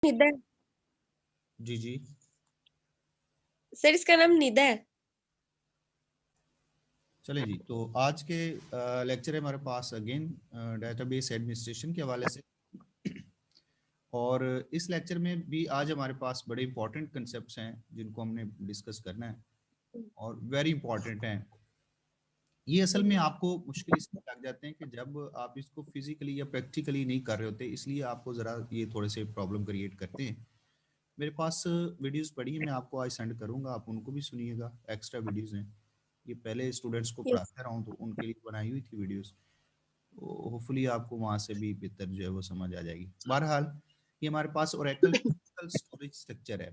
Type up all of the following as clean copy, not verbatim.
निदा है। जी जी। सर इसका नाम निदा है। चले जी, तो आज के लेक्चर है हमारे पास अगेन डेटाबेस एडमिनिस्ट्रेशन के हवाले से। और इस लेक्चर में भी आज हमारे पास बड़े इंपॉर्टेंट कंसेप्ट्स हैं जिनको हमने डिस्कस करना है और वेरी इंपॉर्टेंट हैं। ये असल में आपको मुश्किल इसमें लग जाते हैं कि जब आप इसको फिजिकली या प्रैक्टिकली नहीं कर रहे होते, इसलिए आपको ज़रा ये थोड़े से प्रॉब्लम क्रिएट करते हैं। मेरे पास वीडियोस पड़ी हैं, मैं आपको आज सेंड करूंगा, आप उनको भी सुनिएगा। एक्स्ट्रा वीडियोस हैं, ये पहले स्टूडेंट्स को यस। पढ़ाता रहा हूँ तो उनके लिए बनाई हुई थी वीडियोस। तो होपफुली आपको वहाँ से भी बेहतर जो है वो समझ आ जाएगी। बहरहाल ये हमारे पास ओरेकल फिजिकल स्टोरेज स्ट्रक्चर है।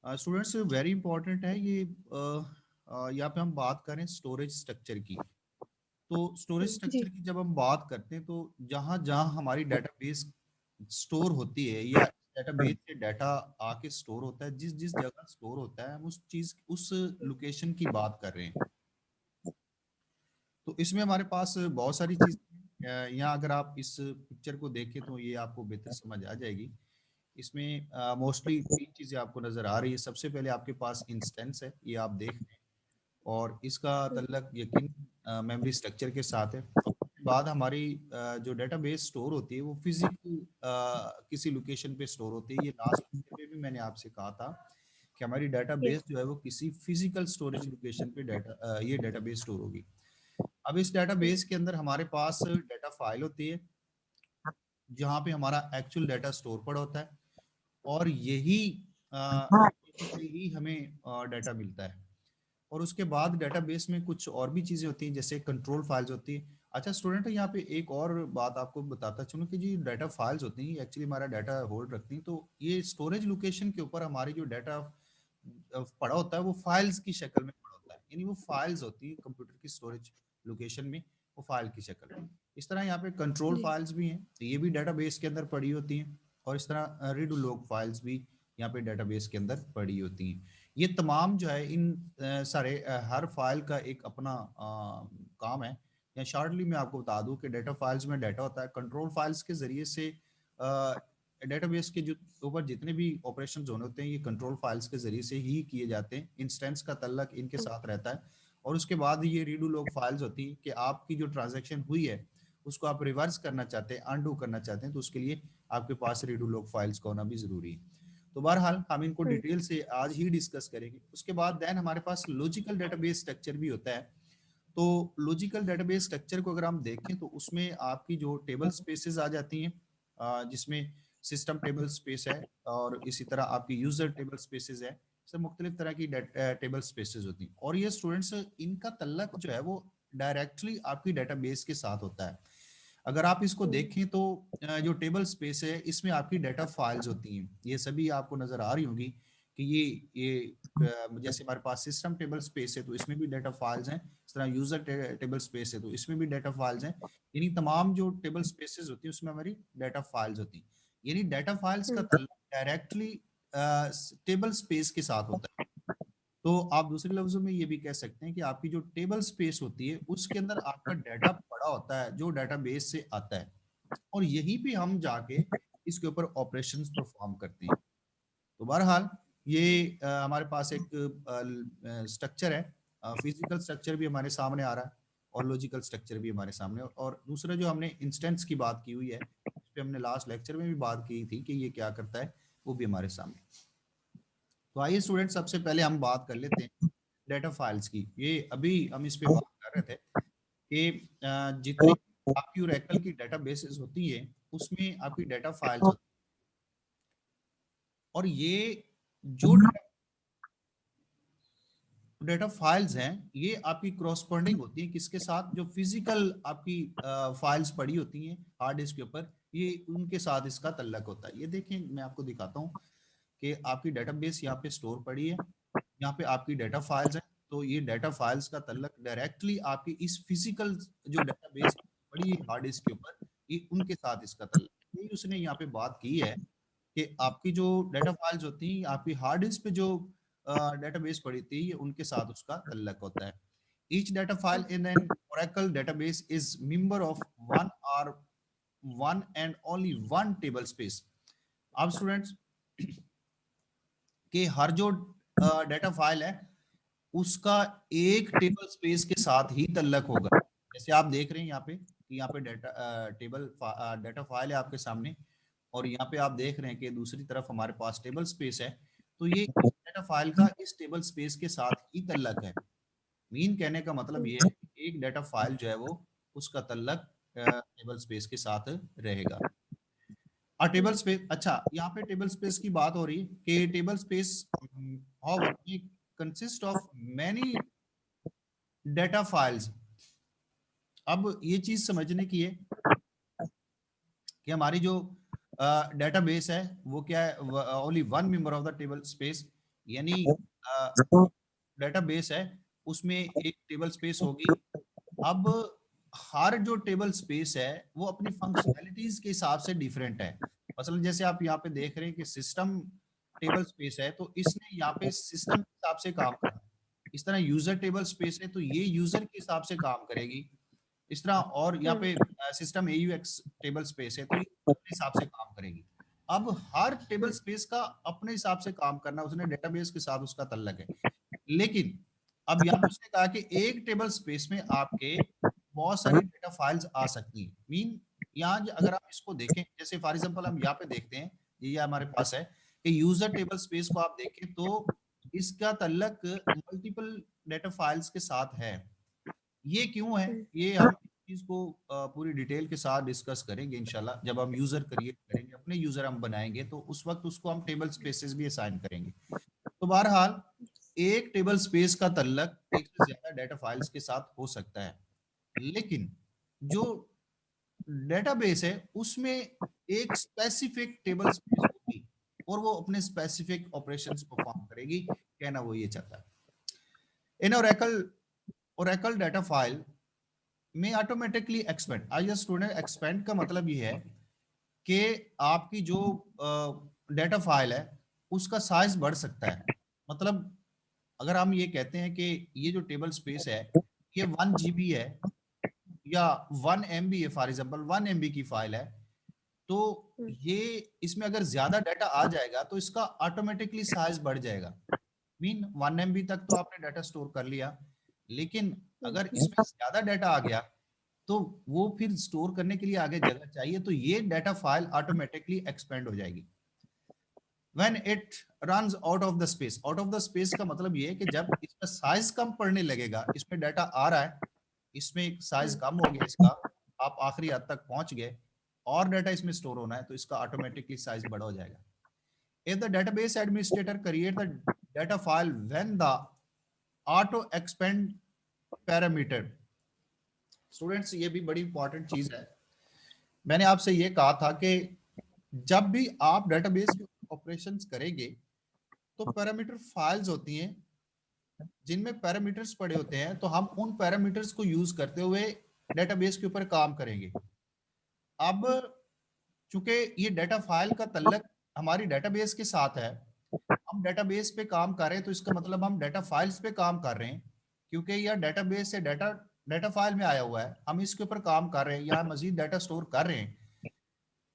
स्टूडेंट्स वेरी इंपॉर्टेंट है ये। यहाँ पे हम बात करें स्टोरेज स्ट्रक्चर की, तो स्टोरेज जी। स्ट्रक्चर की जब हम बात करते हैं तो जहाँ जहाँ हमारी डेटाबेस स्टोर होती है या डेटाबेस से डाटा आके स्टोर होता है, जिस जिस जगह स्टोर होता है हम उस चीज उस लोकेशन की बात कर रहे हैं। तो इसमें हमारे पास बहुत सारी चीजें यहाँ अगर आप इस पिक्चर को देखें तो ये आपको बेहतर समझ आ जाएगी। इसमें मोस्टली तीन चीजें आपको नजर आ रही है। सबसे पहले आपके पास इंस्टेंस है, ये आप देख रहे हैं, और इसका तल्लक यकीन मेमोरी स्ट्रक्चर के साथ है। उसके बाद हमारी जो डेटाबेस स्टोर होती है वो फिजिकल किसी लोकेशन पे स्टोर होती है। ये लास्ट लेक्चर पे भी मैंने आपसे कहा था कि हमारी यस। डेटाबेस जो है वो किसी फिजिकल स्टोरेज लोकेशन पे ये डेटाबेस स्टोर होगी। अब इस डेटाबेस के अंदर हमारे पास डेटा फाइल होती है जहाँ पे हमारा एक्चुअल डेटा स्टोर पड़ा होता है, और यही से ही हमें डाटा मिलता है। और उसके बाद डेटाबेस में कुछ और भी चीजें होती हैं जैसे कंट्रोल फाइल्स होती है। अच्छा स्टूडेंट, यहाँ पे एक और बात आपको बताता चलूं कि जी डाटा फाइल्स होती हैं एक्चुअली हमारा डाटा होल्ड रखती हैं, तो ये स्टोरेज लोकेशन के ऊपर हमारी जो डाटा पड़ा होता है वो फाइल्स की शक्ल में पड़ा होता है, यानी वो फाइल्स होती है कंप्यूटर की स्टोरेज लोकेशन में, वो फाइल की शक्ल में। इस तरह यहाँ पे कंट्रोल जी। फाइल्स भी हैं, तो ये भी डाटाबेस के अंदर पड़ी होती हैं। और इस तरह रीड लॉग फाइल्स भी यहाँ पे डेटाबेस के अंदर पड़ी होती हैं। ये तमाम जो है इन हर फाइल का एक अपना काम है। या शॉर्टली मैं आपको बता दूं कि डेटा फाइल्स में डाटा होता है, कंट्रोल फाइल्स के जरिए से डेटाबेस के जो ऊपर जितने भी ऑपरेशन होने होते हैं ये कंट्रोल फाइल्स के जरिए से ही किए जाते हैं। इंस्टेंस का तल्लक इनके साथ रहता है। और उसके बाद ये रीडू लॉग फाइल्स होती है कि आपकी जो ट्रांजैक्शन हुई है उसको आप रिवर्स करना चाहते हैं, अनडू करना चाहते हैं, तो उसके लिए आपके पास रीडू लॉग फाइल्स का होना भी जरूरी है। तो बहरहाल हम इनको डिटेल से आज ही डिस्कस करेंगे। उसके बाद देन हमारे पास लॉजिकल डेटाबेस स्ट्रक्चर भी होता है। तो लॉजिकल डेटाबेस स्ट्रक्चर को अगर हम देखें तो उसमें आपकी जो टेबल स्पेसेस आ जाती हैं, जिसमें सिस्टम टेबल स्पेस है और इसी तरह आपकी यूजर टेबल स्पेसेस है। सब मुख्तलिफ तरह की टेबल स्पेसेस होती हैं, और ये स्टूडेंट्स इनका तल्लक जो है वो डायरेक्टली आपकी डेटाबेस के साथ होता है। अगर आप इसको देखें तो जो टेबल स्पेस है इसमें आपकी डाटा फाइल्स होती हैं, ये सभी आपको नजर आ रही होंगी कि ये जैसे हमारे पास सिस्टम टेबल स्पेस है तो इसमें भी डाटा फाइल्स हैं, इस तरह यूजर टेबल स्पेस है तो इसमें भी डाटा फाइल्स हैं। यानी तमाम जो टेबल स्पेसेस होती है उसमें हमारी डाटा फाइल्स होती हैं। यानी डाटा फाइल्स का ताल्लुक डायरेक्टली टेबल स्पेस के साथ होता है। तो आप दूसरे लफ्जों में ये भी कह सकते हैं कि आपकी जो टेबल स्पेस होती है उसके अंदर आपका डाटा पड़ा होता है जो डाटाबेस से आता है, और यहीं पे हम जाके इसके ऊपर ऑपरेशंस परफॉर्म करते हैं। तो बहरहाल ये हमारे पास एक स्ट्रक्चर है, फिजिकल स्ट्रक्चर भी हमारे सामने आ रहा है और लॉजिकल स्ट्रक्चर भी हमारे सामने। और दूसरा जो हमने इंस्टेंस की बात की हुई है, इस पे हमने लास्ट लेक्चर में भी बात की थी कि ये क्या करता है, वो भी हमारे सामने। तो आइए स्टूडेंट, सबसे पहले हम बात कर लेते हैं डाटा फाइल्स की। ये अभी हम इस पे बात कर रहे थे कि जितनी आपकी ओरेकल की डेटाबेसेस होती है उसमें आपकी डाटा फाइल्स होती है, और ये जो डाटा फाइल्स हैं ये आपकी क्रॉसपॉन्डिंग होती है किसके साथ, जो फिजिकल आपकी फाइल्स पड़ी होती हैं हार्ड डिस्क के ऊपर, ये उनके साथ इसका तल्लक होता है। ये देखें, मैं आपको दिखाता हूँ कि आपकी डेटाबेस यहाँ पे स्टोर पड़ी है, यहाँ पे आपकी डाटा फाइल्स है, तो ये डाटा फाइल्स का तल्लक डायरेक्टली आपकी इस फिजिकल जो डेटाबेस पड़ी है हार्ड डिस्क के ऊपर, ये उनके साथ इसका तल्लक। यही उसने यहाँ पे बात की है कि आपकी जो डाटा फाइल्स होती हैं आपकी हार्ड डिस्क पे जो डेटाबेस पड़ी थी ये उनके साथ उसका तल्लक होता है। Each data file in an Oracle database is member of one और one and only one table space. अब स्टूडेंट्स कि हर जो डेटा फाइल है उसका एक टेबल स्पेस के साथ ही तल्लक होगा। जैसे आप देख रहे हैं यहाँ पे कि यहाँ पे डेटा फाइल है आपके सामने, और यहाँ पे आप देख रहे हैं कि दूसरी तरफ हमारे पास टेबल स्पेस है। तो ये इस डेटा फाइल का इस टेबल स्पेस के साथ ही तल्लक है। मीन कहने का मतलब ये है कि एक डेटा फाइल जो है वो उसका तल्लक टेबल स्पेस के साथ रहेगा। टेबल स्पेस, अच्छा यहाँ पे टेबल स्पेस की बात हो रही है कि table space how consist of many data files. अब ये चीज समझने की है कि हमारी जो डेटाबेस है वो क्या है, only one member of the table space, यानी डेटाबेस है उसमें एक टेबल स्पेस होगी। अब हर जो टेबल स्पेस है वो अपनी फंक्शनैलिटीज के हिसाब से डिफरेंट है। मसलन जैसे आप यहाँ पे देख रहे हैं कि सिस्टम टेबल स्पेस है तो इसने यहाँ पे सिस्टम के हिसाब से काम करना है। इस तरह यूजर टेबल स्पेस है तो ये यूजर के हिसाब से काम करेगी। इस तरह और यहाँ पे सिस्टम AUX टेबल स्पेस है तो ये अपने हिसाब से काम करेगी। अब हर टेबल स्पेस का अपने हिसाब से काम करना, उसने डेटाबेस के साथ उसका तल्लक है। लेकिन अब यहाँ पे उसने कहा कि एक टेबल स्पेस में आपके बहुत सारी डेटा फाइल्स आ सकती हैं। मीन यहाँ अगर आप इसको देखें, जैसे फॉर एग्जांपल हम यहाँ पे देखते हैं, ये हमारे पास है कि यूजर टेबल स्पेस को आप देखें तो इसका तल्लक मल्टीपल डेटा फाइल्स के साथ है। ये क्यों है, ये हम इस चीज को पूरी डिटेल के साथ डिस्कस करेंगे इंशाल्लाह। जब हम यूजर क्रिएट करेंगे, अपने यूजर हम बनाएंगे, तो उस वक्त उसको हम टेबल स्पेसेस भी असाइन करेंगे। तो बहरहाल एक टेबल स्पेस का तल्लक एक से ज्यादा डेटा फाइल्स के साथ हो सकता है, लेकिन जो डेटाबेस है उसमें एक स्पेसिफिक टेबल स्पेस होगी और वो अपने स्पेसिफिक ऑपरेशंस परफॉर्म करेगी। कहना वो ये चाहता है। इन ओरेकल डेटा फाइल में ऑटोमेटिकली एक्सपेंड। आज स्टूडेंट, एक्सपेंड का मतलब ये है कि आपकी जो डेटा फाइल है उसका साइज बढ़ सकता है। मतलब अगर हम ये कहते हैं कि ये जो टेबल स्पेस है ये 1 GB है या 1 MB है, फॉर एग्जांपल 1 MB की फाइल है, तो ये इसमें अगर ज्यादा डाटा आ जाएगा तो इसका ऑटोमेटिकली साइज बढ़ जाएगा। मीन 1 MB तक तो आपने डाटा स्टोर कर लिया, लेकिन अगर इसमें ज्यादा डाटा आ गया तो वो फिर स्टोर करने के लिए आगे जगह चाहिए, तो ये डाटा फाइल ऑटोमेटिकली एक्सपेंड हो जाएगी। When it runs out of the space, out of the space का मतलब ये है कि जब इसका साइज कम पड़ने लगेगा, इसमें डाटा आ रहा है, इसमें साइज कम हो गया इसका, आप आखिरी हद तक पहुंच गए और डाटा इसमें स्टोर होना है, तो इसका ऑटोमेटिकली साइज बड़ा हो जाएगा। If the database administrator create the data file when the auto expand parameter, students ये भी बड़ी इंपॉर्टेंट चीज है। मैंने आपसे ये कहा था कि जब भी आप डेटाबेस में ऑपरेशंस करेंगे तो पैरामीटर फाइल्स होती हैं जिनमें पैरामीटर्स पड़े होते हैं, तो हम उन पैरामीटर्स को यूज करते हुए डेटाबेस के ऊपर काम करेंगे। अब चूंकि ये डाटा फाइल का तल्लक हमारी डेटाबेस के साथ है, हम डेटाबेस पे काम कर रहे हैं, तो इसका मतलब हम डाटा फाइल्स पे काम कर रहे हैं, क्योंकि यह डेटाबेस से डाटा फाइल में आया हुआ है, हम इसके ऊपर काम कर रहे हैं या मजीद डाटा स्टोर कर रहे हैं।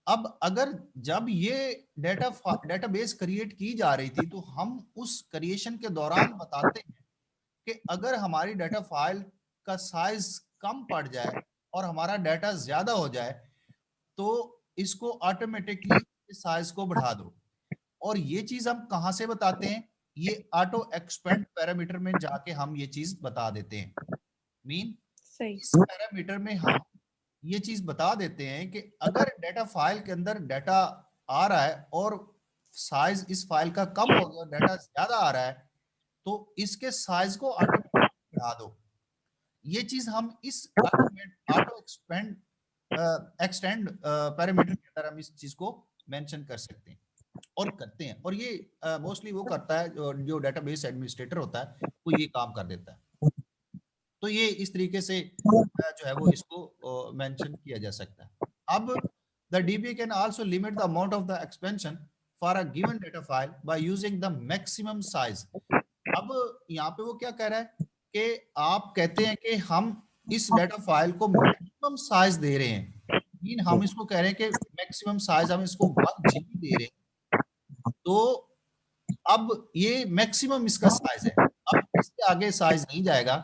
अब अगर जब ये डेटाबेस क्रिएट की जा रही थी तो हम उस क्रिएशन के दौरान बताते हैं कि अगर हमारी डाटा फाइल का साइज कम पड़ जाए और हमारा डाटा ज्यादा हो जाए तो इसको ऑटोमेटिकली साइज को बढ़ा दो। और ये चीज हम कहां से बताते हैं, ये ऑटो एक्सपेंड पैरामीटर में जाके हम ये चीज बता देते हैं। मीन इस पैरामीटर में हम ये चीज बता देते हैं कि अगर डाटा फाइल के अंदर डाटा आ रहा है और साइज इस फाइल का कम हो गया, डाटा ज्यादा आ रहा है, तो इसके साइज को ऑटोमेटिकली बढ़ा दो। ये चीज हम इस ऑटो एक्सटेंड पैरामीटर के अंदर हम इस चीज को मेंशन कर सकते हैं और करते हैं। और ये मोस्टली वो करता है जो डेटाबेस एडमिनिस्ट्रेटर होता है, वो ये काम कर देता है। तो ये इस तरीके से जो है वो इसको मेंशन किया जा सकता है। अब the dB can also limit the amount of the expansion for a given data file by using the maximum size. अब यहाँ पे वो क्या कह रहा है कि आप कहते हैं कि हम इस डाटा फाइल को मैक्सिमम साइज दे रहे हैं, मीन हम इसको कह रहे हैं कि मैक्सिमम साइज हम इसको 1 GB दे रहे हैं, तो अब ये मैक्सिमम इसका साइज है, अब इसके आगे साइज नहीं जाएगा।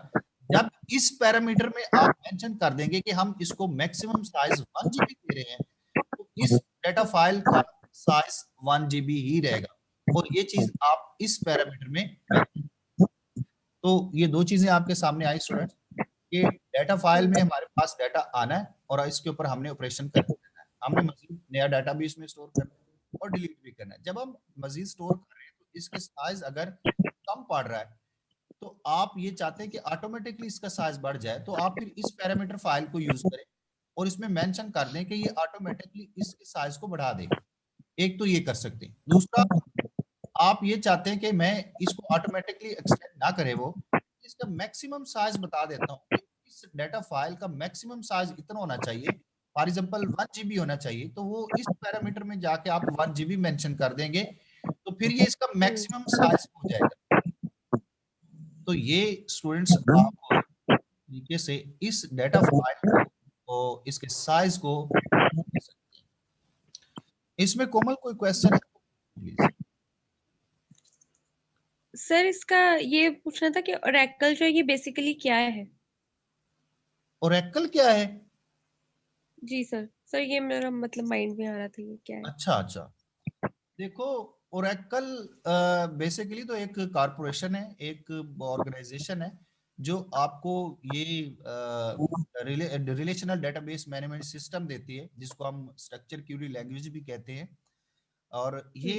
जब इस पैरामीटर में आप मेंशन कर देंगे कि हम इसको मैक्सिमम साइज 1 जीबी दे रहे हैं, तो इस डेटा फाइल का साइज 1 जीबी ही रहेगा, और ये चीज आप इस पैरामीटर में तो ये दो चीजें आपके सामने आई स्टूडेंट्स, कि डेटा फाइल में हमारे पास डाटा आना है और इसके ऊपर हमने ऑपरेशन करना है, हमने मजीद नया डाटा भी इसमें स्टोर करना है और डिलीट भी करना है। जब हम मजीद स्टोर कर रहे हैं तो इसके साइज अगर कम पड़ रहा है तो आप ये चाहते हैं कि ऑटोमेटिकली इसका साइज बढ़ जाए, तो आप फिर इस पैरामीटर फाइल को यूज करें और इसमें मेंशन कर दें कि ये ऑटोमेटिकली इसके साइज को बढ़ा दे। एक तो ये कर सकते हैं। दूसरा, आप ये चाहते हैं कि मैं इसको ऑटोमेटिकली एक्सटेंड ना करे, वो इसका मैक्सिमम साइज बता देता हूँ कि इस डाटा फाइल का मैक्सिमम साइज इतना होना चाहिए, फॉर एग्जांपल 1 जीबी होना चाहिए, तो वो इस पैरामीटर में जाके आप 1 जीबी मेंशन कर देंगे, तो फिर ये इसका मैक्सिमम साइज हो जाएगा। तो ये स्टूडेंट्स आप तरीके से इस डाटा फाइल को इसके साइज को दे सकते हैं। इसमें कोमल कोई क्वेश्चन है प्लीज? सर इसका ये पूछना था कि ओरेकल जो है ये बेसिकली क्या है? ओरेकल क्या है? जी सर ये मेरा मतलब माइंड में आ रहा था ये क्या है। अच्छा अच्छा, देखो ओरेकल बेसिकली तो एक कारपोरेशन है, एक ऑर्गेनाइजेशन है जो आपको ये रिलेशनल डेटाबेस मैनेजमेंट सिस्टम देती है, जिसको हम स्ट्रक्चर क्यूरी लैंग्वेज भी कहते हैं। और ये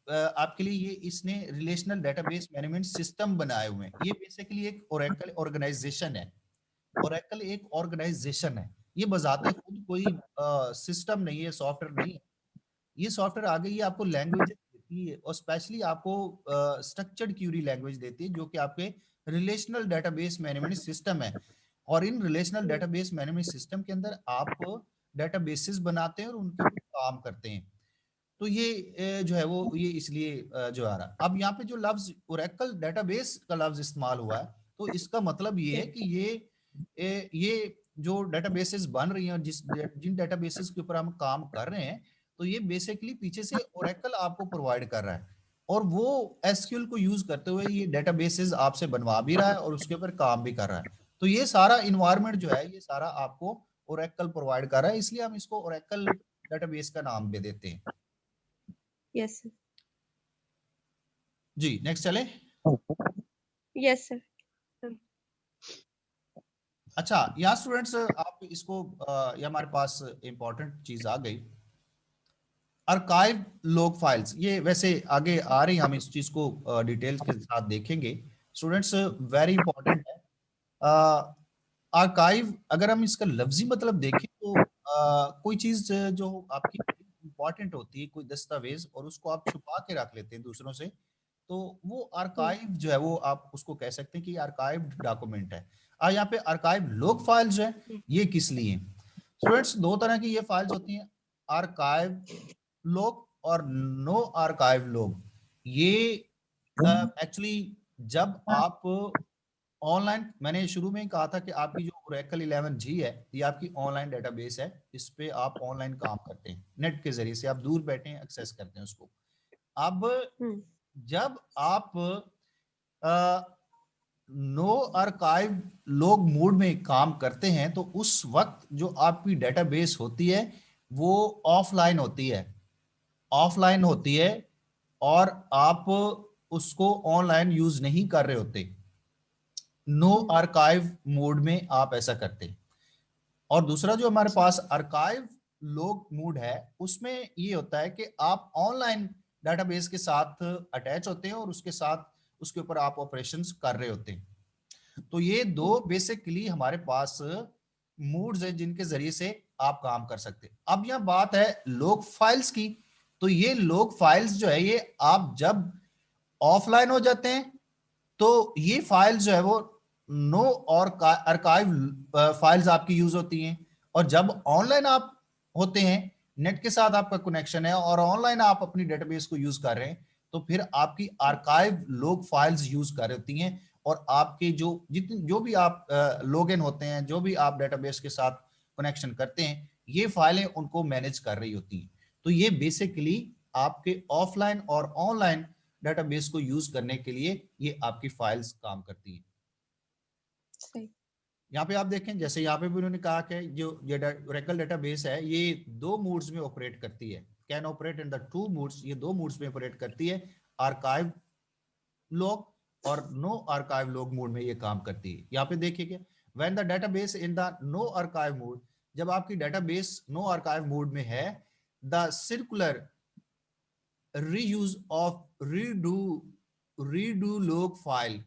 आपके लिए ये इसने रिलेशनल डेटाबेस मैनेजमेंट सिस्टम बनाए हुए हैं। ये बेसिकली एक ओरेकल ऑर्गेनाइजेशन है। ओरेकल एक ऑर्गेनाइजेशन है, ये बजाते खुद कोई सिस्टम नहीं है, सॉफ्टवेयर नहीं है। ये सॉफ्टवेयर आगे ये आपको लैंग्वेज देती है और स्पेशली आपको स्ट्रक्चर्ड क्यूरी लैंग्वेज देती है, जो कि आपके रिलेशनल डेटाबेस मैनेजमेंट सिस्टम है। और इन रिलेशनल डेटाबेस मैनेजमेंट सिस्टम के अंदर आप डेटाबेसेस बनाते हैं और उनके ऊपर काम करते हैं। तो ये जो है वो ये इसलिए जो आ रहा। अब यहाँ पे जो लफ्ज ओरेकल डेटाबेस का लफ्ज इस्तेमाल हुआ है, तो इसका मतलब ये है कि ये जो डेटाबेसेस बन रही हैं, जिन डेटाबेसेस के ऊपर हम काम कर रहे हैं, तो ये बेसिकली पीछे से ओरेकल आपको प्रोवाइड कर रहा है और वो एसक्यूएल को यूज करते हुए ये डेटाबेसेस आपसे बनवा भी रहा है और उसके ऊपर काम भी कर रहा है। तो ये सारा इन्वायरमेंट जो है ये सारा आपको ओरेकल प्रोवाइड कर रहा है, इसलिए हम इसको ओरेकल डेटाबेस का नाम दे देते हैं। Yes sir. जी नेक्स्ट चले। Yes sir. अच्छा यहाँ स्टूडेंट्स आप इसको ये हमारे पास इंपॉर्टेंट चीज आ गई, आर्काइव लॉग फाइल्स। ये वैसे आगे आ रही, हम इस चीज को डिटेल्स के साथ देखेंगे। स्टूडेंट्स वेरी इंपॉर्टेंट है आर्काइव। अगर हम इसका लफ्जी मतलब देखें तो कोई चीज जो आपकी इंपॉर्टेंट होती है, कोई दस्तावेज, और उसको आप छुपा के रख लेते हैं दूसरों से, तो वो आर्काइव जो है वो आप उसको कह सकते हैं कि आर्काइव्ड डॉक्यूमेंट है। यहाँ पे आर्काइव लॉग फाइल्स जो है ये किस लिए? स्टूडेंट्स दो तरह की ये फाइल्स होती हैं, आर्काइव लॉग और नो आर्काइव लॉग। ये एक्चुअली जब आप ऑनलाइन, मैंने शुरू में ही कहा था कि आपकी जो ओरेकल 11G है ये आपकी ऑनलाइन डेटाबेस है, इस पे आप ऑनलाइन काम करते हैं, नेट के जरिए से आप दूर बैठे हैं एक्सेस करते हैं उसको। अब जब आप नो आर्काइव लॉग मोड में काम करते हैं तो उस वक्त जो आपकी डेटाबेस होती है वो ऑफलाइन होती है, ऑफलाइन होती है, और आप उसको ऑनलाइन यूज नहीं कर रहे होते। नो आर्काइव मोड में आप ऐसा करते हैं। और दूसरा जो हमारे पास आर्काइव लॉग मोड है, उसमें ये होता है कि आप ऑनलाइन डेटाबेस के साथ अटैच होते हैं और उसके साथ उसके ऊपर आप ऑपरेशंस कर रहे होते हैं। तो ये दो बेसिकली हमारे पास मोड्स है जिनके जरिए से आप काम कर सकते हैं। अब यह बात है लॉग फाइल्स की, तो ये लॉग फाइल्स जो है ये आप जब ऑफलाइन हो जाते हैं तो ये फाइल्स जो है वो नो और आर्काइव फाइल्स आपकी यूज होती हैं, और जब ऑनलाइन आप होते हैं, नेट के साथ आपका कनेक्शन है और ऑनलाइन आप अपनी डेटाबेस को यूज कर रहे हैं, तो फिर आपकी आर्काइव लॉग फाइल्स यूज कर होती हैं, और आपके जो भी आप लॉग इन होते हैं, जो भी आप डेटाबेस के साथ कनेक्शन करते हैं, ये फाइलें उनको मैनेज कर रही होती हैं। तो ये बेसिकली आपके ऑफलाइन और ऑनलाइन डेटाबेस को यूज करने के लिए ये आपकी फाइल्स काम करती हैं। सही। यहाँ पे आप देखें, जैसे यहाँ पे भी उन्होंने कहा कि जो ये ओरेकल डेटाबेस है ये दो मोड्स में ऑपरेट करती है, can operate in the two modes, ये दो मोड्स में ऑपरेट करती है, आर्काइव लॉग और नो आर्काइव लॉग मोड में ये काम करती है। यहाँ पे देखिए, when the database in the no archive mode, जब आपकी डेटाबेस नो आर्काइव मोड में है, the circular reuse of redo log file,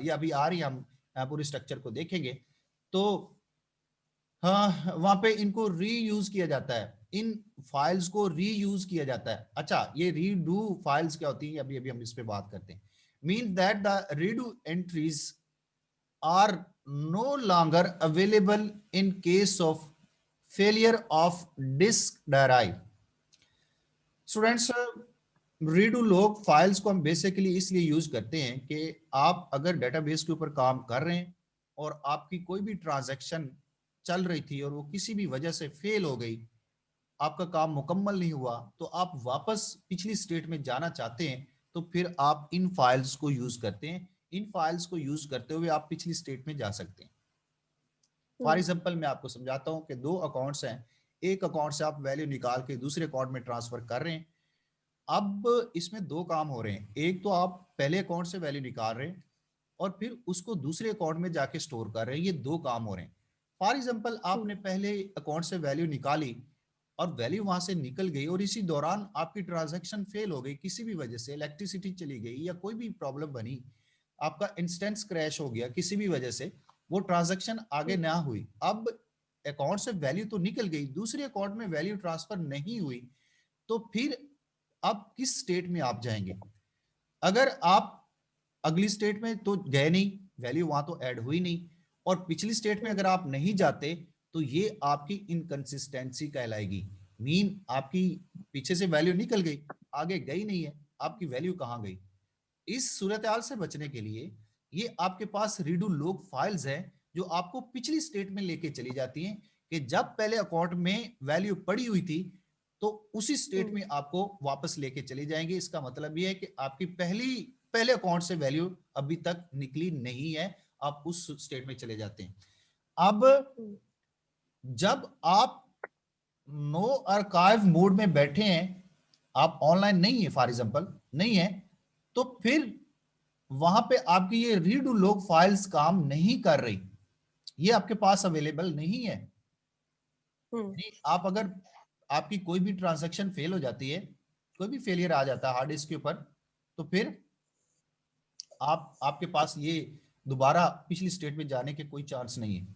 ये अभी आ रही है, हम पूरी स्ट्रक्चर को देखेंगे तो हाँ वहां पे इनको रीयूज किया जाता है, इन फाइल्स को रीयूज किया जाता है। अच्छा, ये रीडू फाइल्स क्या होती है, अभी अभी हम इस पे बात करते हैं। Mean that the redo entries are no longer available in case of failure of disk drive. Students, redo log files को हम बेसिकली इसलिए यूज करते हैं कि आप अगर डेटाबेस के ऊपर काम कर रहे हैं और आपकी कोई भी ट्रांजैक्शन चल रही थी और वो किसी भी वजह से फेल हो गई, आपका काम मुकम्मल नहीं हुआ, तो आप वापस पिछली स्टेट में जाना चाहते हैं, तो फिर आप इन फाइल्स को यूज करते हैं। इन फाइल्स को यूज करते हुए आप पिछली स्टेट में जा सकते हैं। फॉर एग्जाम्पल मैं आपको समझाता हूँ कि दो अकाउंट्स हैं, एक अकाउंट से आप वैल्यू निकाल के दूसरे अकाउंट में ट्रांसफर कर रहे हैं। अब इसमें दो काम हो रहे हैं, एक तो आप पहले अकाउंट से वैल्यू निकाल रहे हैं और फिर उसको दूसरे अकाउंट में जाके स्टोर कर रहे हैं, ये दो काम हो रहे हैं। फॉर एग्जाम्पल आपने पहले अकाउंट से वैल्यू निकाली और वैल्यू वहां से निकल गई और इसी दौरान आपकी ट्रांजैक्शन फेल हो गई, किसी भी वजह से इलेक्ट्रिसिटी चली गई या कोई भी प्रॉब्लम बनी, आपका इंस्टेंस क्रैश हो गया, किसी भी वजह से वो ट्रांजैक्शन आगे ना हुई। अब अकाउंट से वैल्यू तो निकल गई, दूसरे अकाउंट में वैल्यू ट्रांसफर नहीं हुई, तो फिर अब किस स्टेट में आप जाएंगे? अगर आप अगली स्टेट में तो गए नहीं, वैल्यू वहां तो ऐड हुई नहीं, और पिछली स्टेट में अगर आप नहीं जाते तो ये आपकी इनकंसिस्टेंसी कहलाएगी। मीन आपकी पीछे से वैल्यू निकल गई, आगे गई नहीं है, आपकी वैल्यू कहां गई? इस सूरत हाल से बचने के लिए ये आपके पास रीडू लॉग फाइल्स है जो आपको पिछली स्टेट में लेके चली जाती हैं कि जब पहले अकाउंट में वैल्यू पड़ी हुई थी तो उसी स्टेट में आपको वापस लेके चली जाएंगे। इसका मतलब ये है कि आपकी पहले अकाउंट से वैल्यू अभी तक निकली नहीं है, आप उस स्टेट में चले जाते हैं। अब जब आप नो आर्काइव मोड में बैठे हैं, आप ऑनलाइन नहीं है फॉर एग्जांपल, नहीं है, तो फिर वहां पे आपकी ये रीड लॉग फाइल्स काम नहीं कर रही, ये आपके पास अवेलेबल नहीं है। आप अगर आपकी कोई भी ट्रांजैक्शन फेल हो जाती है, कोई भी फेलियर आ जाता है हार्ड डिस्क के ऊपर, तो फिर आपके पास ये दोबारा पिछली स्टेट में जाने के कोई चांस नहीं है,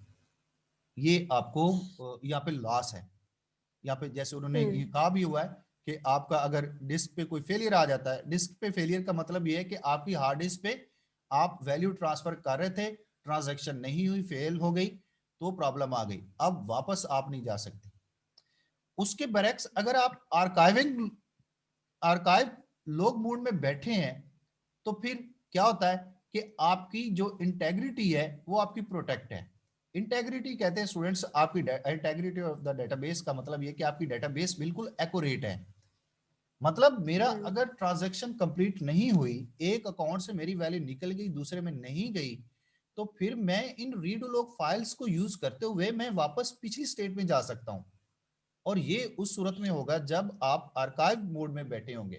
ये आपको यहाँ पे लॉस है। यहाँ पे जैसे उन्होंने ये कहा भी हुआ है कि आपका अगर डिस्क पे कोई फेलियर आ जाता है, डिस्क पे फेलियर का मतलब ये है कि आपकी हार्ड डिस्क पे आप वैल्यू ट्रांसफर कर रहे थे, ट्रांजैक्शन नहीं हुई, फेल हो गई, तो प्रॉब्लम आ गई, अब वापस आप नहीं जा सकते। उसके बरक्स अगर आप आर्काइव लॉग मोड में बैठे हैं, तो फिर क्या होता है कि आपकी जो इंटेग्रिटी है वो आपकी प्रोटेक्ट है। इंटेग्रिटी कहते हैं स्टूडेंट्स, आपकी इंटेग्रिटी ऑफ द डेटाबेस का मतलब ये कि आपकी डेटाबेस बिल्कुल एक्यूरेट है। मतलब मेरा अगर ट्रांजैक्शन कंप्लीट नहीं हुई, एक अकाउंट से मेरी वैल्यू निकल गई, दूसरे में नहीं गई, तो फिर मैं इन रीड लॉग फाइल्स को यूज करते हुए मैं वापस पिछली स्टेट में जा सकता हूं। और ये उस सूरत में होगा जब आप आर्काइव मोड में बैठे होंगे।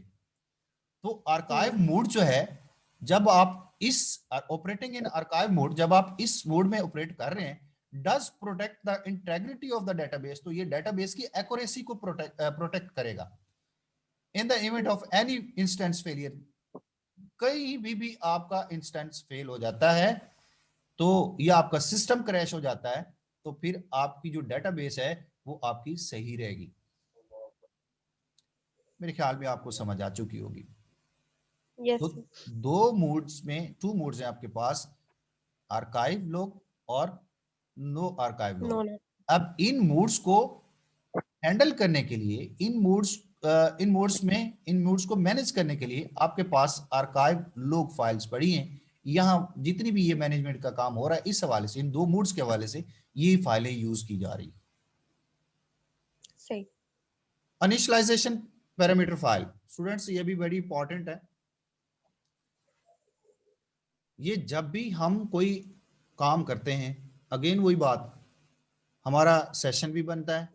तो आर्काइव मोड जो है, जब आप इस ऑपरेटिंग इन आर्काइव मोड, जब आप इस मोड में ऑपरेट कर रहे हैं, does protect the integrity of the database, तो ये डेटाबेस की एक्यूरेसी को प्रोटेक्ट करेगा। In the event of any instance failure, कहीं भी आपका इंस्टेंस फेल हो जाता है, तो या आपका सिस्टम क्रैश हो जाता है, तो फिर आपकी जो डेटाबेस है वो आपकी सही रहेगी। मेरे ख्याल में आपको समझ आ चुकी होगी। तो यस। दो मोड्स में, टू मोड्स हैं आपके पास, आर्काइव लॉग और no archive no log. No. अब इन मोड्स को हैंडल करने के लिए, इन मोड्स को मैनेज करने के लिए आपके पास आर्काइव लॉग फाइल्स पड़ी हैं। यहाँ जितनी भी ये मैनेजमेंट का काम हो रहा है, इस हवाले से, इन दो मोड्स के हवाले से ये फाइलें यूज की जा रही। सही। इनिशियलाइजेशन पैरामीटर फाइल स्टूडेंट्स ये भी बड़ी इंपॉर्टेंट है। ये जब भी हम कोई काम करते हैं, अगेन वही बात, हमारा सेशन भी बनता है,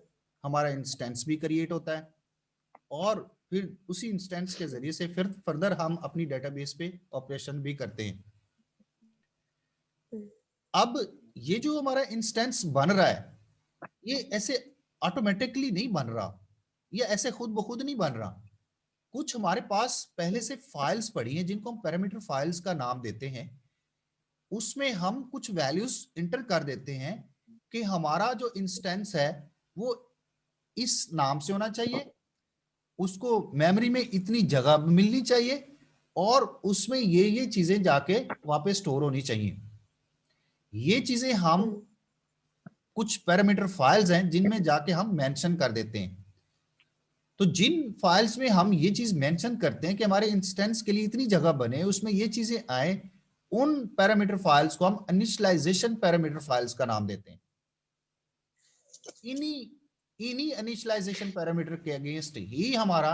हमारा इंस्टेंस भी क्रिएट होता है, और फिर उसी इंस्टेंस के जरिए से फिर फर्दर हम अपनी डेटाबेस पे ऑपरेशन भी करते हैं। अब ये जो हमारा इंस्टेंस बन रहा है, ये ऐसे ऑटोमेटिकली नहीं बन रहा, ये ऐसे खुद ब खुद नहीं बन रहा। कुछ हमारे पास पहले से फाइल्स पड़ी हैं जिनको हम पैरामीटर फाइल्स का नाम देते हैं। उसमें हम कुछ वैल्यूज इंटर कर देते हैं कि हमारा जो इंस्टेंस है वो इस नाम से होना चाहिए, उसको मेमोरी में इतनी जगह मिलनी चाहिए, और उसमें ये चीजें जाके वहां पे स्टोर होनी चाहिए। ये चीजें हम कुछ पैरामीटर फाइल्स हैं जिनमें जाके हम मेंशन कर देते हैं। तो जिन फाइल्स में हम ये चीज मेंशन करते हैं कि हमारे इंस्टेंस के लिए इतनी जगह बने, उसमें ये चीजें आए, उन पैरामीटर फाइल्स को हम इनिशियलाइजेशन पैरामीटर फाइल्स का नाम देते हैं। इन्हीं इन्हीं इनिशियलाइजेशन पैरामीटर के अगेंस्ट ही हमारा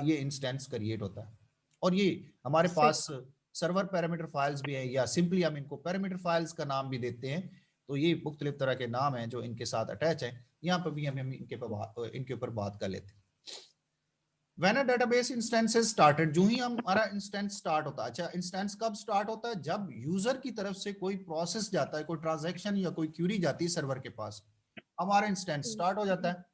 ये इंस्टेंस क्रिएट होता है। और ये हमारे पास सर्वर पैरामीटर फाइल्स भी है, या सिंपली हम इनको पैरामीटर फाइल्स का नाम भी देते हैं। तो ये मुख्तलिफ तरह के नाम हैं जो इनके साथ अटैच है। यहाँ पर भी हम इनके ऊपर बात कर लेते हैं। When a database instance is started, जो ही हमारा इंस्टेंस स्टार्ट होता है। अच्छा, इंस्टेंस कब स्टार्ट होता है? जब यूजर की तरफ से कोई प्रोसेस जाता है, कोई ट्रांजैक्शन या कोई क्यूरी जाती है सर्वर के पास, हमारा इंस्टेंस स्टार्ट हो जाता है।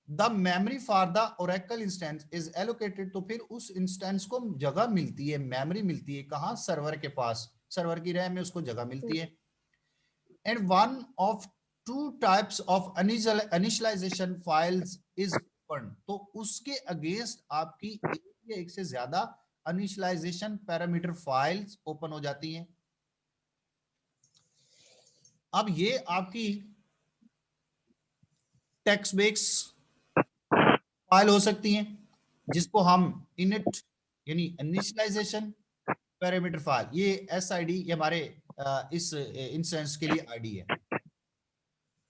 The memory for the Oracle instance is allocated, तो फिर उस इंस्टेंस को जगह मिलती है, मेमोरी मिलती है, कहाँ? सर्वर के पास, सर्वर की रैम में उसको जगह मिलती है। And one of two types of initialization files is open, तो उसके अगेंस्ट आपकी एक या एक से ज्यादा इनिशियलाइजेशन पैरामीटर फाइल्स ओपन हो जाती हैं। अब ये आपकी टेक्स्ट बेस्ड फाइल हो सकती हैं, जिसको हम इनिट यानी इनिशियलाइजेशन पैरामीटर फाइल, ये एसआईडी, ये हमारे इस इंस्टेंस के लिए आईडी है।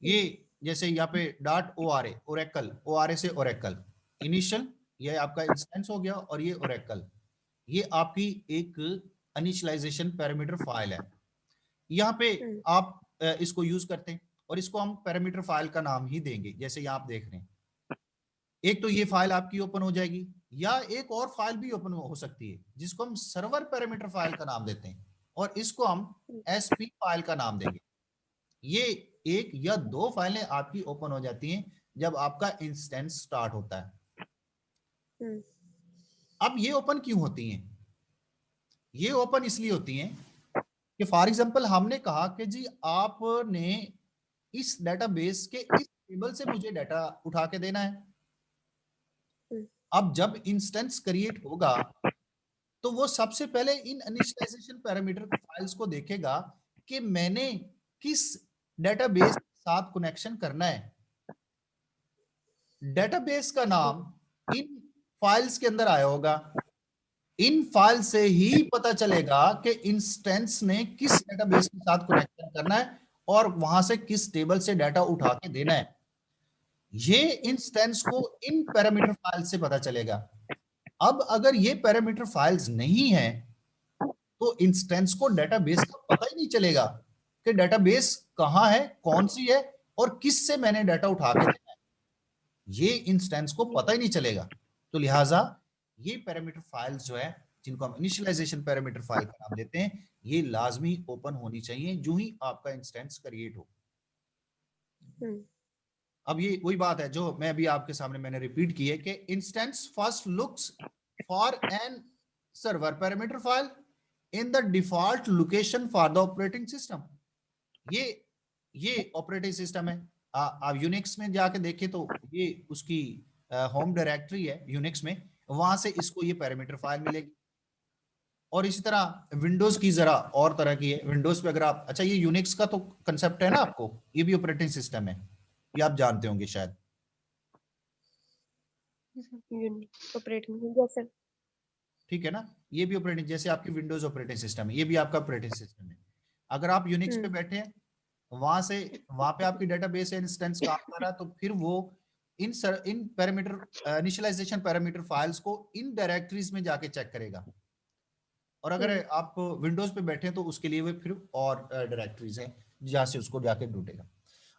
ये जैसे यहाँ पे .ora ओरेकल, ओआरए से ओरेकल, इनिशियल ये आपका इंस्टेंस हो गया, और ये ओरेकल, ये आपकी एक इनिशियलाइजेशन पैरामीटर फाइल है। यहाँ पे आप इसको यूज करते हैं, और इसको हम पैरामीटर फाइल का नाम ही देंगे। जैसे यहाँ आप देख रहे हैं, एक तो ये फाइल आपकी ओपन हो जाएगी, या एक और फाइल भी ओपन हो सकती है जिसको हम सर्वर पैरामीटर फाइल का नाम देते हैं, और इसको हम एसपी फाइल का नाम देंगे। ये एक या दो फाइलें आपकी ओपन हो जाती हैं जब आपका इंस्टेंस स्टार्ट होता है। अब ये ओपन क्यों होती हैं? ये ओपन इसलिए होती हैं कि फॉर एग्जांपल हमने कहा कि जी आपने इस डेटाबेस के इस टेबल से मुझे डाटा उठा के देना है। अब जब इंस्टेंस क्रिएट होगा तो वो सबसे पहले इन इनिशियलाइजेशन पैरामीटर फाइल्स को देखेगा कि मैंने किस डेटाबेस के साथ कनेक्शन करना है। डेटाबेस का नाम इन फाइल्स के अंदर आया होगा, इन फाइल से ही पता चलेगा कि इंस्टेंस ने किस डेटाबेस के साथ कनेक्शन करना है और वहां से किस टेबल से डाटा उठा के देना है। ये इंस्टेंस को इन पैरामीटर फाइल से पता चलेगा। अब अगर ये पैरामीटर फाइल्स नहीं है तो इंस्टेंस को डेटाबेस का पता ही नहीं चलेगा कि डेटाबेस कहां है, कौन सी है, और किस से मैंने डाटा उठा के देना है। ये इंस्टेंस को पता ही नहीं चलेगा। तो लिहाजा ये पैरामीटर फाइल्स जो है, जिनको हम इनिशियलाइजेशन पैरामीटर फाइल का नाम देते हैं, ये लाजमी ओपन होनी चाहिए जो ही आपका इंस्टेंस क्रिएट हो। अब ये वही बात है जो मैं अभी आपके सामने मैंने रिपीट की है कि instance first looks for an server parameter file in the default location for the operating system. ये ऑपरेटिंग सिस्टम है। आप यूनिक्स में जाके देखें तो ये उसकी होम डायरेक्टरी है यूनिक्स में, वहां से इसको ये पैरामीटर फाइल मिलेगी। और इसी तरह विंडोज की जरा और तरह की है। विंडोज पे अगर आप, अच्छा ये यूनिक्स का तो कंसेप्ट है ना आपको, ये भी ऑपरेटिंग सिस्टम है, ये आप जानते होंगे शायद। ऑपरेटिंग, ठीक है ना, ये भी ऑपरेटिंग, जैसे आपकी विंडोज ऑपरेटिंग सिस्टम है, ये भी आपका ऑपरेटिंग सिस्टम है। अगर आप यूनिक्स पे बैठे हैं, वहां पे आपकी डेटाबेस इंस्टेंस काम कर रहा है, तो फिर वो इन पैरामीटर इनिशियलाइजेशन पैरामीटर फाइल्स को इन डायरेक्टरीज में जाके चेक करेगा। और अगर आप विंडोज पे बैठे हैं तो उसके लिए वो फिर और डायरेक्टरीज हैं जहां से उसको जाके ढूंढेगा।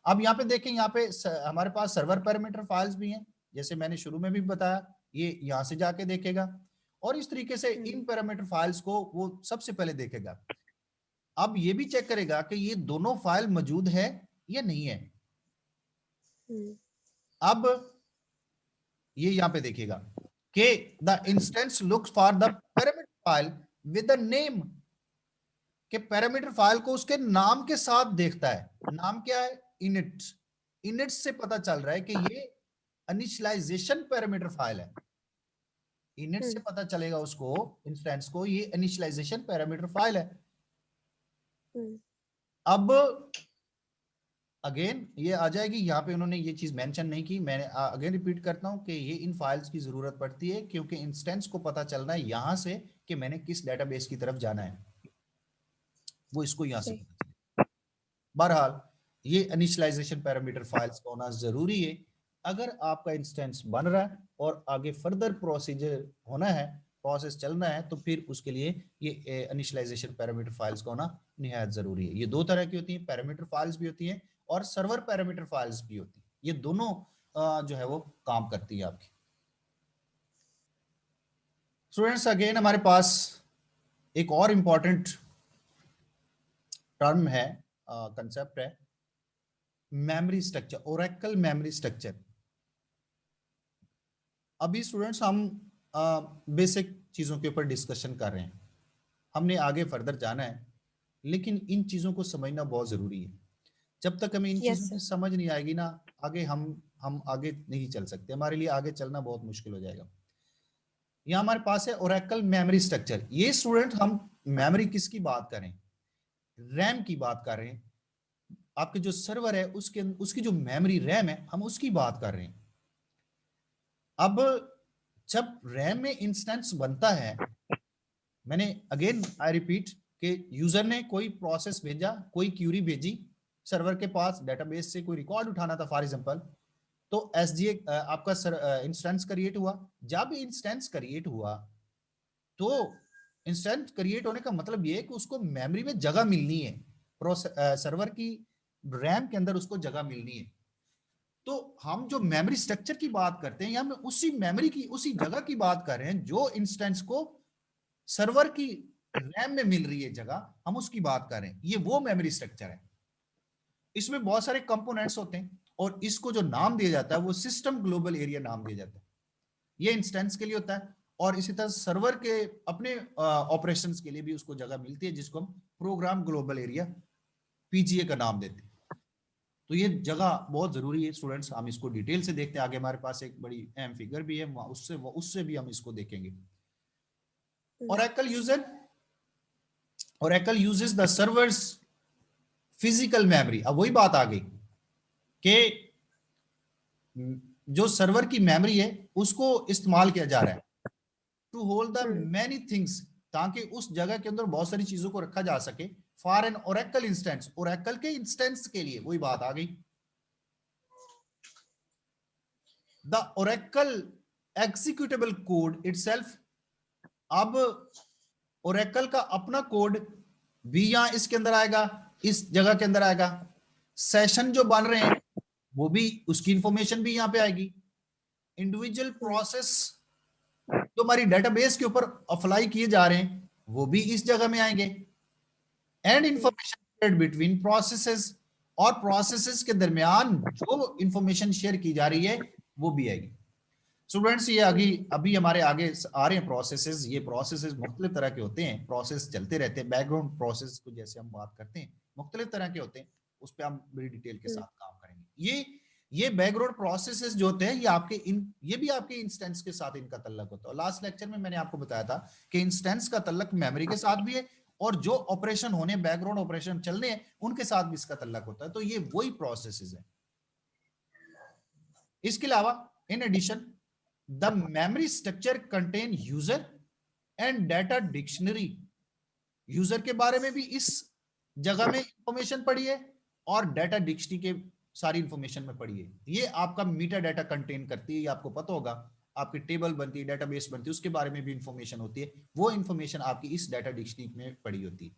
अब यहाँ पे देखें, यहाँ पे हमारे पास सर्वर पैरामीटर फाइल्स भी हैं, जैसे मैंने शुरू में भी बताया, ये यहाँ से जाके देखेगा और इस तरीके से इन पैरामीटर फाइल्स को वो सबसे पहले देखेगा। अब ये भी चेक करेगा कि ये दोनों फाइल मौजूद है या नहीं है। अब ये यहाँ पे देखेगा कि the instance looks for the parameter file with the name, के पैरामीटर फाइल को उसके नाम के साथ देखता है। नाम क्या है? इनिट। इनिट से पता चल रहा है कि ये इनिशियलाइजेशन पैरामीटर फाइल है। इनिट से पता चलेगा उसको, इंस्टेंस को, ये इनिशियलाइजेशन पैरामीटर फाइल है। अब अगेन ये आ जाएगी, यहाँ पे उन्होंने ये चीज मेंशन नहीं की, मैंने अगेन रिपीट करता हूं कि ये इन फाइल्स की जरूरत पड़ती है क्योंकि इंस्टेंस को पता चलना है यहां से कि मैंने किस डेटाबेस की तरफ जाना है, वो इसको यहां से पता चले। बहरहाल ये इनिशियलाइजेशन पैरामीटर फाइल्स का होना जरूरी है। अगर आपका इंस्टेंस बन रहा है और आगे फर्दर प्रोसीजर होना है, प्रोसेस चलना है, तो फिर उसके लिए ये इनिशियलाइजेशन पैरामीटर फाइल्स का होना निहायत जरूरी है। ये दो तरह की होती हैं, पैरामीटर फाइल्स भी होती हैं और सर्वर पैरामीटर फाइल्स भी होती है। ये दोनों जो है वो काम करती है आपकी। स्टूडेंट्स अगेन हमारे पास एक और इंपॉर्टेंट टर्म है, कंसेप्ट है memory structure, Oracle memory structure. अभी स्टूडेंट्स हम बेसिक चीजों के ऊपर डिस्कशन कर रहे हैं, हमने आगे फर्दर जाना है, लेकिन इन चीजों को समझना बहुत जरूरी है। जब तक हमें इन चीजों की समझ नहीं आएगी ना, आगे हम आगे नहीं चल सकते, हमारे लिए आगे चलना बहुत मुश्किल हो जाएगा। यहाँ हमारे पास है ओरेकल मेमोरी स्ट्रक्चर। ये स्टूडेंट हम मेमोरी किसकी बात करें? रैम की बात कर रहे हैं। आपके जो सर्वर है उसकी जो मेमोरी रैम है, हम उसकी बात कर रहे हैं। अब जब रैम में इंस्टेंस बनता है, मैंने अगेन आई रिपीट कि यूजर ने कोई प्रोसेस भेजा, कोई क्यूरी भेजी सर्वर के पास, डेटाबेस से कोई रिकॉर्ड उठाना था फॉर एग्जांपल, तो एसजीए आपका इंस्टेंस क्रिएट हुआ। जब इंस्टेंस क्रिएट हुआ तो इंस्टेंस क्रिएट होने का मतलब ये है कि उसको मेमोरी में जगह मिलनी है, सर्वर की रैम के अंदर उसको जगह मिलनी है। तो हम जो मेमोरी स्ट्रक्चर की बात करते हैं, यहाँ में उसी मेमोरी की उसी जगह की बात कर रहे हैं जो इंस्टेंस को सर्वर की रैम में मिल रही है जगह, हम उसकी बात कर रहे हैं। ये वो मेमोरी स्ट्रक्चर है। इसमें बहुत सारे कंपोनेंट्स होते हैं और इसको जो नाम दिया जाता है वो सिस्टम ग्लोबल एरिया नाम दिया जाता है। ये इंस्टेंस के लिए होता है और इसी तरह सर्वर के अपने ऑपरेशंस के लिए भी उसको जगह मिलती है, जिसको हम प्रोग्राम ग्लोबल एरिया पीजीए का नाम देते हैं। तो ये जगह बहुत जरूरी है स्टूडेंट्स, हम इसको डिटेल से देखते हैं। आगे हमारे पास एक बड़ी अहम फिगर भी है, उससे भी हम इसको देखेंगे। Oracle uses the server's physical memory। अब वही बात आ गई कि जो सर्वर की मेमोरी है उसको इस्तेमाल किया जा रहा है to hold the many things, ताकि उस जगह के अंदर बहुत सारी चीजों को रखा जा सके। For an Oracle instance, Oracle के इंस्टेंस के लिए वही बात आ गई। The Oracle executable code itself, अब ओरेकल का अपना कोड भी यहां इसके अंदर आएगा, इस जगह के अंदर आएगा। सेशन जो बन रहे हैं वो भी, उसकी इंफॉर्मेशन भी यहां पे आएगी। इंडिविजुअल प्रोसेस जो हमारी डेटाबेस के ऊपर अप्लाई किए जा रहे हैं वो भी इस जगह में आएंगे। एंड इंफॉर्मेशन बिटवीन प्रोसेसेस, और प्रोसेसेस के दरमियान जो इंफॉर्मेशन शेयर की जा रही है वो भी आएगी। स्टूडेंट्स ये आगे अभी हमारे आगे आ रहे हैं प्रोसेसेस। ये प्रोसेसेस मुख्तलिफ तरह के होते हैं, प्रोसेस चलते रहते हैं। बैकग्राउंड प्रोसेस को जैसे हम बात करते हैं मुख्तलिफ तरह के होते हैं, उस पर हम बड़ी डिटेल के साथ काम करेंगे। ये बैकग्राउंड प्रोसेसेस जो होते हैं ये भी आपके इंस्टेंस के साथ इनका तल्लक होता है। लास्ट लेक्चर में मैंने आपको बताया था कि इंस्टेंस का तल्लक मेमोरी के साथ भी है और जो ऑपरेशन होने, बैकग्राउंड ऑपरेशन चलने हैं उनके साथ भी इसका तल्लक होता है। तो ये वही प्रोसेसेस है। इसके अलावा in addition the memory structure contain user and data dictionary. User के बारे में भी इस जगह में इंफॉर्मेशन पड़ी है और डाटा डिक्शनरी के सारी इंफॉर्मेशन में पड़ी है। ये आपका मीटा डाटा कंटेन करती है, ये आपको पता होगा, आपकी टेबल बनती है, डेटाबेस बनती है, उसके बारे में भी इंफॉर्मेशन होती है, वो इंफॉर्मेशन आपकी इस डाटा डिक्शनरी में पड़ी होती है।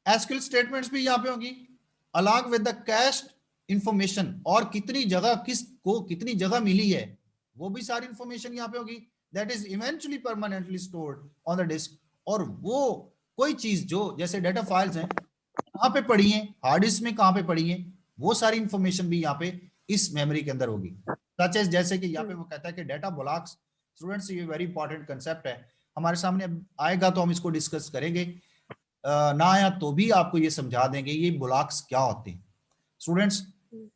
एसक्यूएल स्टेटमेंट्स भी यहाँ पे होगी along with the cached information, और कितनी जगह किसको कितनी जगह मिली है वो भी सारी इंफॉर्मेशन यहाँ पे होगी, that is eventually permanently stored on the disk. और वो कोई चीज जो जैसे डाटा फाइल्स हैं कहाँ पे पड़ी है, हार्ड डिस्क में कहाँ पे पड़ी है, वो सारी इंफॉर्मेशन भी यहाँ पे इस मेमोरी के अंदर होगी। सच एज जैसे कि यहाँ पे वो कहता है कि डाटा ब्लॉक्स, स्टूडेंट्स ये वेरी इंपॉर्टेंट कंसेप्ट है, हमारे सामने आएगा तो हम इसको डिस्कस करेंगे, ना आया तो भी आपको ये समझा देंगे ये ब्लॉक्स क्या होते हैं। स्टूडेंट्स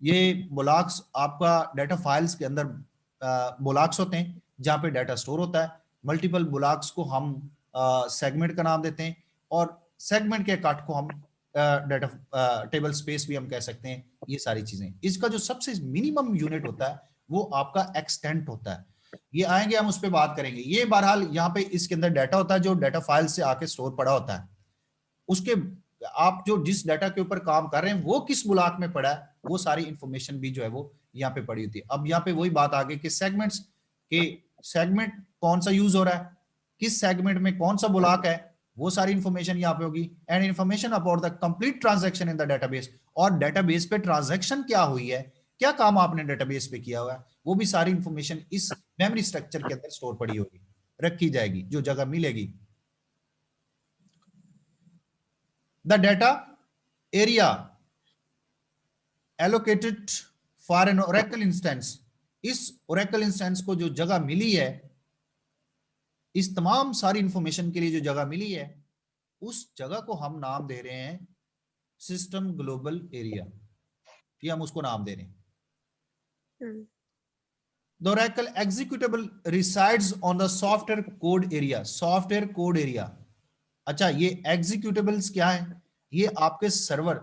ये ब्लॉक्स आपका डाटा फाइल्स के अंदर ब्लॉक्स होते हैं जहाँ पे डाटा स्टोर होता है। मल्टीपल ब्लॉक्स को हम सेगमेंट का नाम देते हैं, और सेगमेंट के कट को हम डाटा टेबल स्पेस भी हम कह सकते हैं। ये सारी चीजें, इसका जो सबसे मिनिमम यूनिट होता है वो आपका एक्सटेंट होता है, ये आएंगे हम उस पर बात करेंगे। ये बहरहाल यहाँ पे इसके अंदर डाटा होता है जो डाटा फाइल से आके स्टोर पड़ा होता है, उसके आप जो जिस डाटा के ऊपर काम कर रहे हैं वो किस ब्लॉक में पड़ा है वो सारी इंफॉर्मेशन भी जो है वो यहाँ पे पड़ी होती है। अब यहाँ पे वही बात आ गई कि सेगमेंट्स के, सेगमेंट कौन सा यूज हो रहा है, किस सेगमेंट में कौन सा ब्लॉक है, वो सारी इंफॉर्मेशन यहाँ पे होगी। And information about the complete transaction in the database, और डेटाबेस पे ट्रांजैक्शन क्या हुई है, क्या काम आपने डेटाबेस पे किया हुआ है, वो भी सारी इंफॉर्मेशन इस मेमोरी स्ट्रक्चर के अंदर स्टोर पड़ी होगी, रखी जाएगी, जो जगह मिलेगी। The data area allocated for an Oracle instance, इस Oracle instance को जो जगह मिली है, इस तमाम सारी इंफॉर्मेशन के लिए जो जगह मिली है, उस जगह को हम नाम दे रहे हैं सिस्टम ग्लोबल एरिया, ये हम उसको नाम दे रहे हैं। The Oracle executable resides on the software code area, software code area। अच्छा, ये एग्जीक्यूटेबल्स क्या है, ये आपके सर्वर,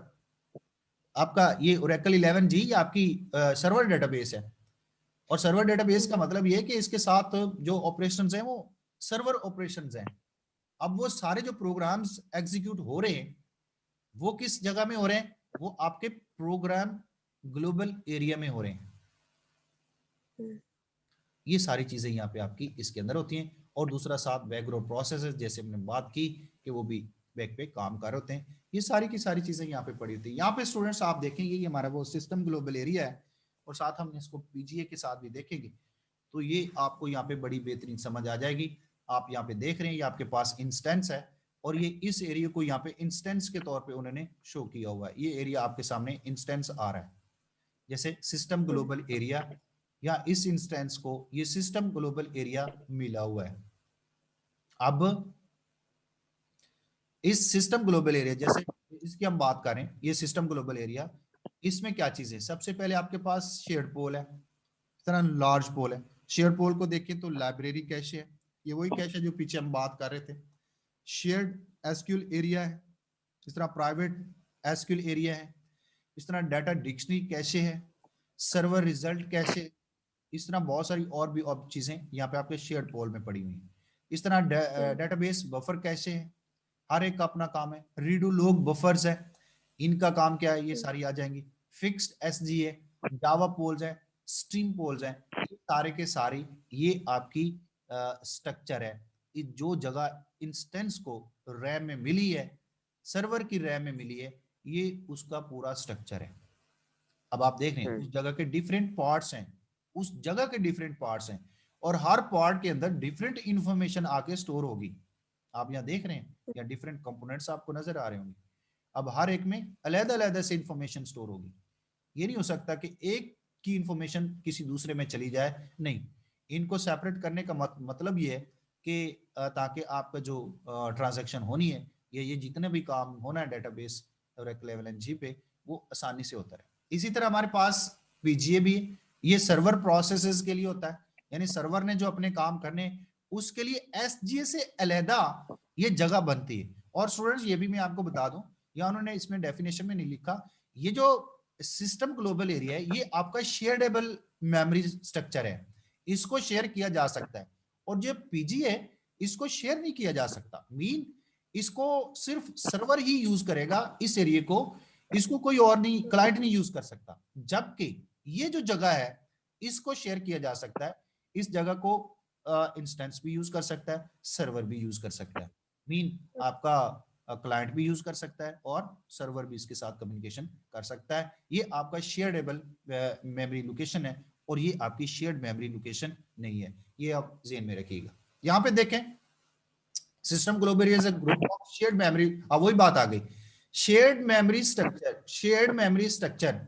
आपका ये Oracle 11G ये आपकी सर्वर डेटाबेस है, और सर्वर डेटाबेस का मतलब ये है कि इसके साथ जो ऑपरेशंस हैं वो सर्वर ऑपरेशंस हैं। अब वो सारे जो प्रोग्राम्स एग्जीक्यूट हो रहे हैं वो किस जगह में हो रहे हैं, वो आपके प्रोग्राम ग्लोबल एरिया में हो रहे हैं। ये सारी चीजें यहाँ पे आपकी इसके अंदर होती हैं। और दूसरा साथ बैकग्राउंड प्रोसेसेस, जैसे हमने बात की कि वो भी बैक पे काम कर होते हैं, ये सारी की सारी चीजें यहाँ पे पड़ी होती है। यहाँ पे स्टूडेंट्स आप देखेंगे ये हमारा वो सिस्टम ग्लोबल एरिया है, और साथ हम इसको पीजीए के साथ भी देखेंगे, तो ये आपको यहाँ पे बड़ी बेहतरीन समझ आ जाएगी। आप यहाँ पे देख रहे हैं ये आपके पास इंस्टेंस है, और ये इस एरिया को यहाँ पे इंस्टेंस के तौर पे उन्होंने शो किया हुआ है, ये एरिया आपके सामने इंस्टेंस आ रहा है, जैसे सिस्टम ग्लोबल एरिया, या इस इंस्टेंस को ये सिस्टम ग्लोबल एरिया मिला हुआ है। अब इस सिस्टम ग्लोबल एरिया, जैसे इसकी हम बात करें, ये सिस्टम ग्लोबल एरिया, इसमें क्या चीज है, सबसे पहले आपके पास शेयर्ड पोल है, इस तरह लार्ज पोल है। शेयर्ड पोल को देखें तो लाइब्रेरी कैश है, ये वही कैश है जो पीछे हम बात कर रहे थे। शेयर्ड एसक्यूएल एरिया है, इस तरह प्राइवेट एसक्यूएल एरिया है, इस तरह डाटा डिक्शनरी कैशे है, सर्वर रिजल्ट कैशे, इस तरह बहुत सारी और भी चीजें यहाँ पे आपके शेयर्ड पोल में पड़ी हुई हैं। इस तरह डेटाबेस बफर कैशे है, हर एक का अपना काम है। रीडू लॉग बफर्स है, इनका काम क्या है, ये सारी आ जाएंगी। फिक्स्ड एसजी है, जावा पोल्स है, स्ट्रीम पोल्स है, ये सारे के सारी ये आपकी स्ट्रक्चर है। जो जगह इंस्टेंस को रैम में मिली है, सर्वर की रैम में मिली है, ये उसका पूरा स्ट्रक्चर है। अब आप देख रहे हैं उस जगह के डिफरेंट पार्ट्स हैं, उस जगह के डिफरेंट पार्ट्स हैं, और हर पार्ट के अंदर डिफरेंट इंफॉर्मेशन आके स्टोर होगी। आप यहाँ देख रहे हैं या डिफरेंट कंपोनेंट्स आपको नजर आ रहे होंगे। अब हर एक में अलग-अलग से इंफॉर्मेशन स्टोर होगी। ये नहीं हो सकता कि एक की इंफॉर्मेशन किसी दूसरे में चली जाए, नहीं, इनको सेपरेट करने का मतलब ये है कि ताकि आपका जो ट्रांजैक्शन होनी है, ये जितने भी काम होना है डेटाबेस Oracle 11G पे, वो आसानी से होता है। इसी तरह हमारे पास पीजीए भी, ये सर्वर प्रोसेसेस के लिए होता है, यानी सर्वर ने जो अपने काम करने उसके लिए एसजीए से अलहदा ये जगह बनती है। और स्टूडेंट्स ये भी मैं आपको बता दूं, या उन्होंने इसमें डेफिनेशन में नहीं लिखा, ये जो सिस्टम ग्लोबल एरिया है ये आपका शेयरेबल मेमोरी स्ट्रक्चर है, इसको शेयर किया जा सकता है। और जो पीजीए है इसको शेयर नहीं किया जा सकता, मीन इसको सिर्फ सर्वर ही यूज करेगा इस एरिया को, इसको कोई और नहीं, क्लाइंट नहीं यूज कर सकता। जबकि ये जो जगह है इसको शेयर किया जा सकता है। इस जगह को इंस्टेंस भी यूज कर सकता है, सर्वर भी यूज कर सकता है। मीन आपका क्लाइंट भी यूज कर सकता है और सर्वर भी इसके साथ कम्युनिकेशन कर सकता है। ये आपका शेयरेबल मेमोरी लोकेशन है और ये आपकी शेयर्ड मेमोरी लोकेशन नहीं है। ये आप ज़हन में रखिएगा। यहाँ पे देखें, system global is a group of shared memory. अब वही बात आ गई, shared memory structure, shared memory structure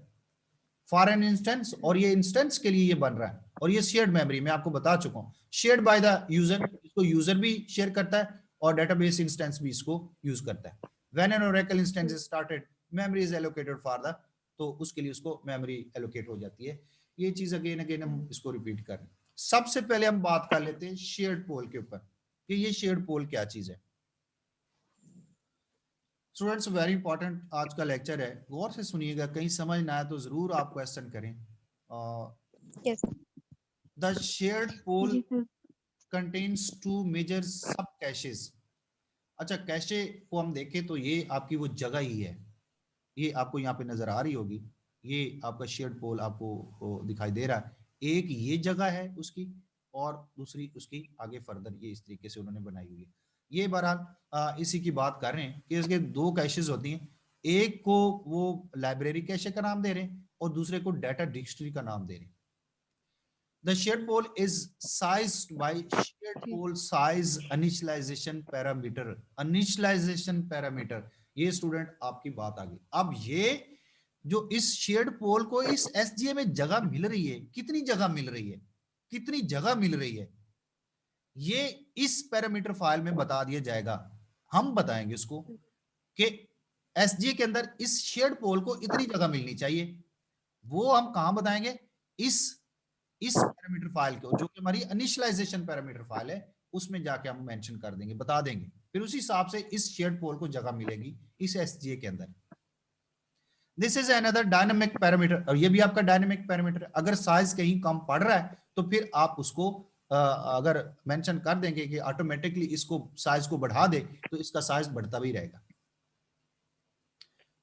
for an instance, और ये इंस्टेंस के लिए ये बन रहा है। और ये शेयर्ड मेमोरी मैं आपको बता चुका हूं, शेयर्ड बाय द यूजर, इसको यूजर भी शेयर करता है और डेटाबेस इंस्टेंस भी इसको यूज करता है। When an Oracle instance is started, memory is allocated for the, तो उसके लिए उसको मेमोरी एलोकेट हो जाती है। ये चीज अगेन अगेन हम इसको रिपीट कर रहे हैं। सबसे पहले हम बात कर लेते हैं शेयर्ड पोल के ऊपर कि ये शेयर्ड पोल क्या चीज है। स्टूडेंट्स वेरी इंपॉर्टेंट आज का लेक्चर है, गौर से सुनिएगा, कहीं समझ ना आए तो जरूर आप क्वेश्चन करें। यस द शेयर्ड पोल जी sir. Contains two major sub caches. अच्छा, कैशे को हम देखें तो ये आपकी वो जगह ही है, ये आपको यहाँ पे नजर आ रही होगी, ये आपका शेयर्ड पोल आपको दिखाई दे रहा है। एक ये जगह है उसकी और दूसरी उसकी आगे फर्दर ये इस तरीके से उन्होंने बनाई हुई है। ये बहरहाल इसी की बात कर रहे हैं कि इसके दो कैशेज होती हैं, एक को वो लाइब्रेरी कैशे का नाम दे रहे हैं और दूसरे को डाटा डिक्शनरी का नाम दे रहे हैं। The shared pool is sized by shared जी pool size initialization parameter. Initialization parameter, ये स्टूडेंट आपकी बात आ गई। अब ये जो इस शेयर्ड पोल को इस एसजीए में जगह मिल रही है, कितनी जगह मिल रही है, कितनी जगह मिल रही है, ये इस पैरामीटर फाइल में बता दिया जाएगा। हम बताएंगे इसको कि एसजीए के अंदर इस शेयर्ड पोल को इतनी जगह मिलनी चाहिए। वो हम कहां बताएंगे, इस पैरामीटर फाइल को, जो कि हमारी इनिशियलाइजेशन पैरामीटर फाइल है, उसमें जाके हम मेंशन कर देंगे, बता देंगे। फिर उसी हिसाब से इस शेयर्ड पोल को जगह मिलेगी इस एसजीए के अंदर। This is another dynamic parameter, और ये भी आपका डायनामिक पैरामीटर है। अगर साइज कहीं कम पड़ रहा है तो फिर आप उसको अगर मेंशन कर देंगे कि ऑटोमेटिकली इसको साइज को बढ़ा दे, तो इसका साइज बढ़ता भी रहेगा।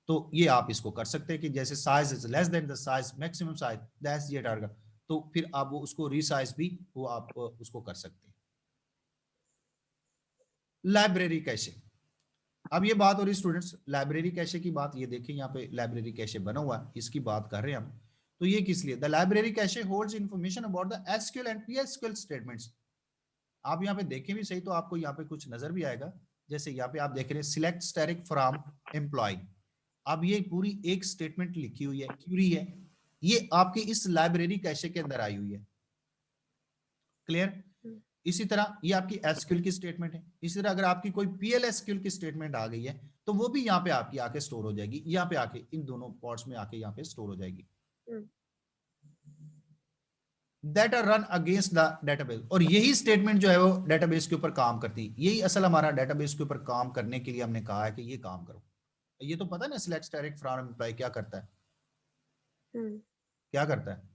तो ये आप इसको कर सकते हैं कि जैसे size is less than the size maximum size the SGA target, तो फिर आप वो उसको रीसाइज भी वो आप उसको कर सकते हैं। लाइब्रेरी कैशे, अब ये बात हो रही स्टूडेंट्स लाइब्रेरी कैशे की बात, ये देखिए यहाँ पे लाइब्रेरी कैशे बना हुआ है, इसकी बात कर रहे हैं हम। तो ये किस लिए, the library cache holds information about the SQL and PSQL statements. आप यहाँ पे देखें भी सही तो आपको यहाँ पे कुछ नजर भी आएगा। जैसे यहाँ पे आप देख रहे हैं सिलेक्ट स्टैटिक फ्रॉम एम्प्लॉय, अब ये पूरी एक स्टेटमेंट लिखी हुई है, क्यूरी है, ये आपकी इस लाइब्रेरी कैशे के अंदर आई हुई है। क्लियर। इसी तरह ये आपकी एसक्यूएल की स्टेटमेंट है। इसी तरह अगर आपकी कोई पीएल एसक्यूएल की स्टेटमेंट आ गई है तो वो भी यहाँ पे आपकी आके स्टोर हो जाएगी, यहाँ पे आके इन दोनों पॉट्स में आके यहाँ पे स्टोर हो जाएगी। That are run against the database, और यही स्टेटमेंट जो है वो डेटाबेस के ऊपर काम करती है। यही असल हमारा डेटाबेस के ऊपर काम करने के लिए हमने कहा है कि ये काम करो। ये तो पता है ना सिलेक्ट स्टैटिक फ्रॉम एम्प्लॉय क्या करता है, क्या करता है,